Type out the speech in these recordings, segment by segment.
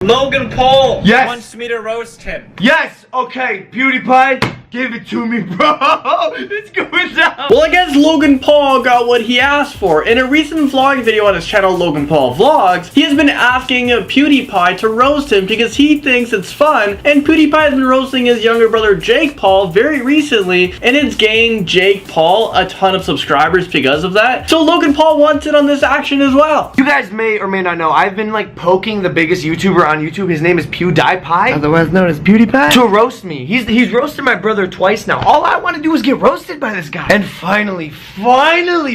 Logan Paul Yes. wants me to roast him. Yes, okay, Pewdiepie, give it to me, bro. It's going down. Well, I guess Logan Paul got what he asked for. In a recent vlog video on his channel, Logan Paul Vlogs, he has been asking Pewdiepie to roast him because he thinks it's fun, and Pewdiepie has been roasting his younger brother Jake Paul very recently, and it's gained Jake Paul a ton of subscribers because of that. So Logan Paul wants in on this action as well. You guys may or may not know, I've been like poking the biggest YouTuber on YouTube. His name is Pewdiepie, otherwise known as Pewdiepie, to roast me. He's roasted my brother twice now. All I want to do is get roasted by this guy. And finally,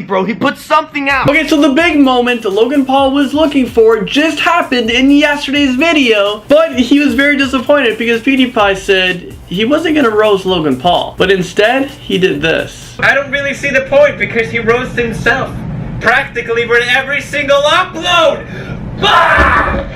bro, he put something out. Okay, so the big moment Logan Paul was looking for just happened in yesterday's video, but he was very disappointed because Pewdiepie said he wasn't gonna roast Logan Paul, but instead he did this. I don't really see the point because he roasts himself practically with every single upload. Bah!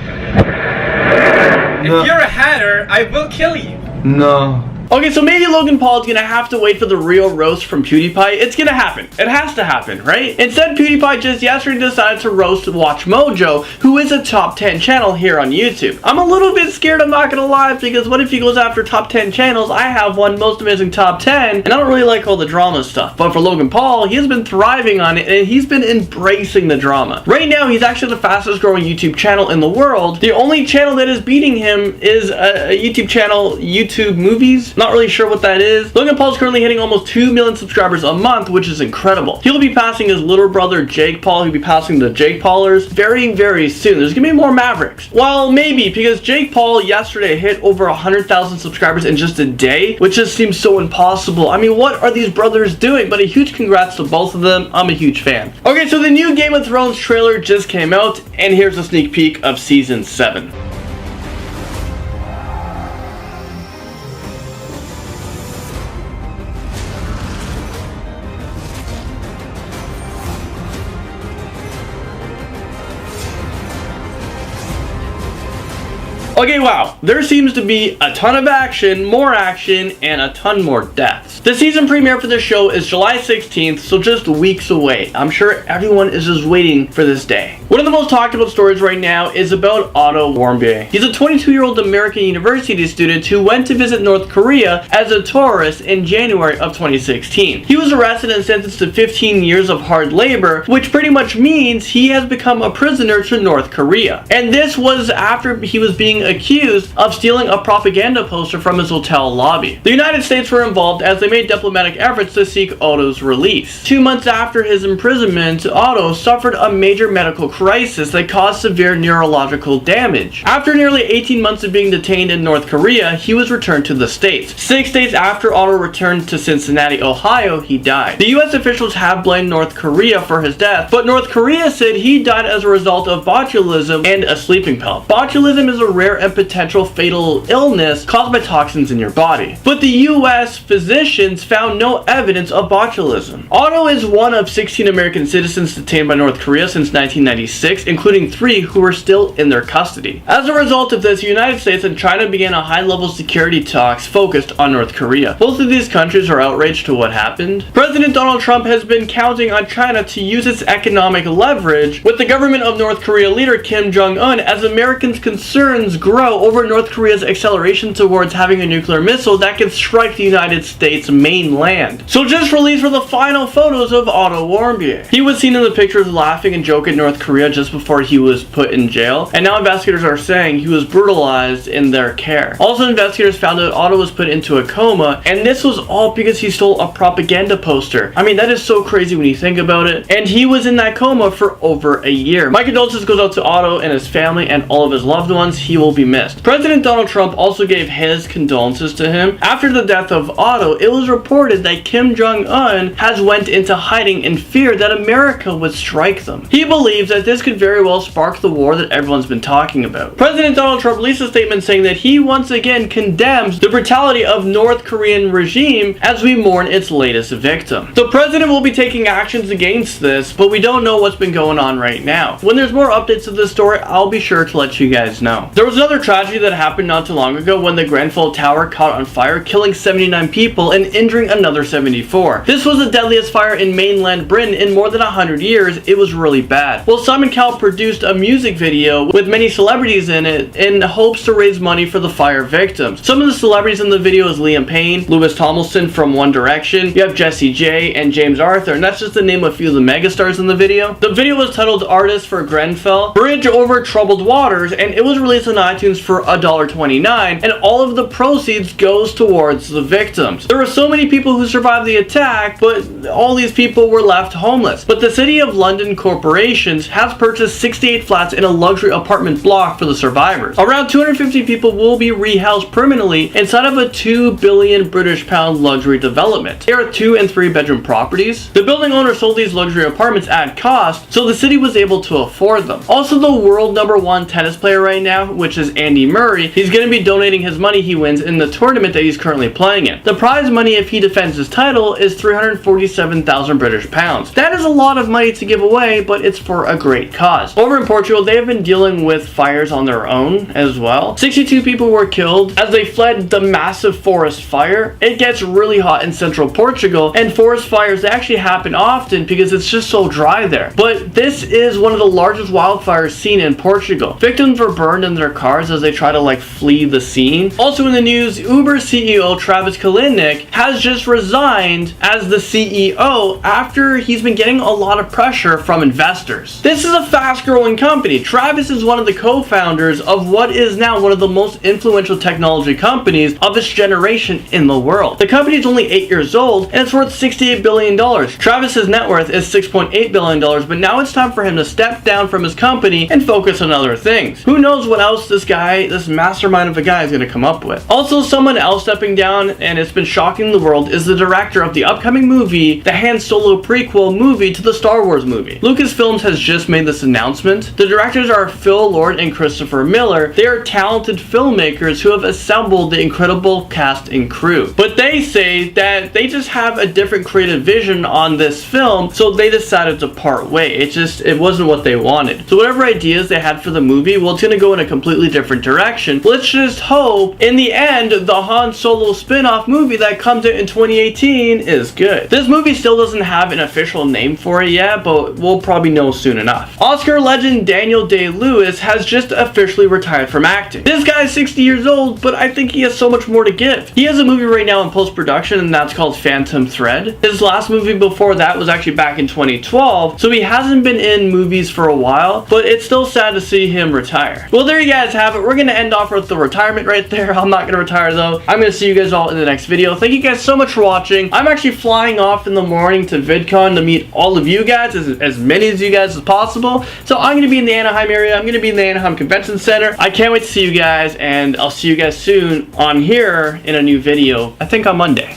No. If you're a hater, I will kill you. No. Okay, so maybe Logan Paul is gonna have to wait for the real roast from Pewdiepie. It's gonna happen. It has to happen, right? Instead, Pewdiepie just yesterday decided to roast Watch Mojo, who is a top 10 channel here on YouTube. I'm a little bit scared, I'm not gonna lie, because what if he goes after top 10 channels? I have one most amazing top 10, and I don't really like all the drama stuff. But for Logan Paul, he has been thriving on it, and he's been embracing the drama. Right now, he's actually the fastest growing YouTube channel in the world. The only channel that is beating him is a YouTube channel, YouTube Movies. Not really sure what that is. Logan Paul is currently hitting almost 2 million subscribers a month, which is incredible. He'll be passing his little brother Jake Paul. He'll be passing the Jake Paulers very, very soon. There's gonna be more Mavericks. Well, maybe, because Jake Paul yesterday hit over 100,000 subscribers in just a day, which just seems so impossible. I mean, what are these brothers doing? But a huge congrats to both of them. I'm a huge fan. Okay, so the new Game of Thrones trailer just came out, and here's a sneak peek of season 7. Okay, wow, there seems to be a ton of action, and a ton more deaths. The season premiere for this show is July 16th, so just weeks away. I'm sure everyone is just waiting for this day. One of the most talked about stories right now is about Otto Warmbier. He's a 22-year-old American university student who went to visit North Korea as a tourist in January of 2016. He was arrested and sentenced to 15 years of hard labor, which pretty much means he has become a prisoner to North Korea. And this was after he was being accused of stealing a propaganda poster from his hotel lobby. The United States were involved as they made diplomatic efforts to seek Otto's release. 2 months after his imprisonment, Otto suffered a major medical crisis that caused severe neurological damage. After nearly 18 months of being detained in North Korea, he was returned to the States. 6 days after Otto returned to Cincinnati, Ohio, he died. The US officials have blamed North Korea for his death, but North Korea said he died as a result of botulism and a sleeping pill. Botulism is a rare and potential fatal illness caused by toxins in your body. But the US physicians found no evidence of botulism. Otto is one of 16 American citizens detained by North Korea since 1996, including 3 who were still in their custody. As a result of this, the United States and China began a high-level security talks focused on North Korea. Both of these countries are outraged to what happened. President Donald Trump has been counting on China to use its economic leverage with the government of North Korea leader Kim Jong-un as Americans' concerns grow over North Korea's acceleration towards having a nuclear missile that can strike the United States mainland. So just released for the final photos of Otto Warmbier. He was seen in the pictures laughing and joking in North Korea just before he was put in jail, and now investigators are saying he was brutalized in their care. Also, investigators found that Otto was put into a coma, and this was all because he stole a propaganda poster. I mean, that is so crazy when you think about it. And he was in that coma for over a year. My condolences goes out to Otto and his family and all of his loved ones. He will be missed. President Donald Trump also gave his condolences to him. After the death of Otto, it was reported that Kim Jong-un has went into hiding in fear that America would strike them. He believes that this could very well spark the war that everyone's been talking about. President Donald Trump released a statement saying that he once again condemns the brutality of North Korean regime as we mourn its latest victim. The president will be taking actions against this, but we don't know what's been going on right now. When there's more updates to this story, I'll be sure to let you guys know. There was another tragedy that happened not too long ago when the Grenfell Tower caught on fire, killing 79 people and injuring another 74. This was the deadliest fire in mainland Britain in more than 100 years. It was really bad. Well, Simon Cowell produced a music video with many celebrities in it in hopes to raise money for the fire victims. Some of the celebrities in the video is Liam Payne, Louis Tomlinson from One Direction, you have Jessie J and James Arthur, and that's just to name a few of the megastars in the video. The video was titled Artist for Grenfell, Bridge Over Troubled Waters, and it was released on iTunes for $1.29, and all of the proceeds goes towards the victims. There were so many people who survived the attack, but all these people were left homeless. But the City of London Corporations has purchased 68 flats in a luxury apartment block for the survivors. Around 250 people will be rehoused permanently inside of a £2 billion British pound luxury development. There are 2 and 3 bedroom properties. The building owner sold these luxury apartments at cost, so the city was able to afford them. Also, the world #1 tennis player right now, which is Andy Murray, he's going to be donating his money he wins in the tournament that he's currently playing in. The prize money if he defends his title is 347,000 British pounds. That is a lot of money to give away, but it's for a great cause. Over in Portugal, they have been dealing with fires on their own as well. 62 people were killed as they fled the massive forest fire. It gets really hot in central Portugal, and forest fires actually happen often because it's just so dry there. But this is one of the largest wildfires seen in Portugal. Victims were burned in their cars as they try to flee the scene. Also in the news, Uber CEO Travis Kalanick has just resigned as the CEO after he's been getting a lot of pressure from investors. This is a fast-growing company. Travis is one of the co-founders of what is now one of the most influential technology companies of its generation in the world. The company is only 8 years old and it's worth $68 billion. Travis's net worth is $6.8 billion, but now it's time for him to step down from his company and focus on other things. Who knows what else this mastermind of a guy is going to come up with. Also, someone else stepping down, and it's been shocking the world, is the director of the upcoming movie, the Han Solo prequel movie to the Star Wars movie. Lucasfilms has just made this announcement. The directors are Phil Lord and Christopher Miller. They are talented filmmakers who have assembled the incredible cast and crew. But they say that they just have a different creative vision on this film, so they decided to part way. It wasn't what they wanted. So whatever ideas they had for the movie, well, it's going to go in a completely different direction. Let's just hope in the end the Han Solo spin-off movie that comes out in 2018 is good. This movie still doesn't have an official name for it yet, but we'll probably know soon enough. Oscar legend Daniel Day-Lewis has just officially retired from acting. This guy is 60 years old, but I think he has so much more to give. He has a movie right now in post-production, and that's called Phantom Thread. His last movie before that was actually back in 2012, so he hasn't been in movies for a while, but it's still sad to see him retire. Well, there you guys have it. We're going to end off with the retirement right there. I'm not going to retire though. I'm going to see you guys all in the next video. Thank you guys so much for watching. I'm actually flying off in the morning to VidCon to meet all of you guys, as many of you guys as possible. So I'm going to be in the Anaheim area. I'm going to be in the Anaheim Convention Center. I can't wait to see you guys, and I'll see you guys soon on here in a new video, I think on Monday.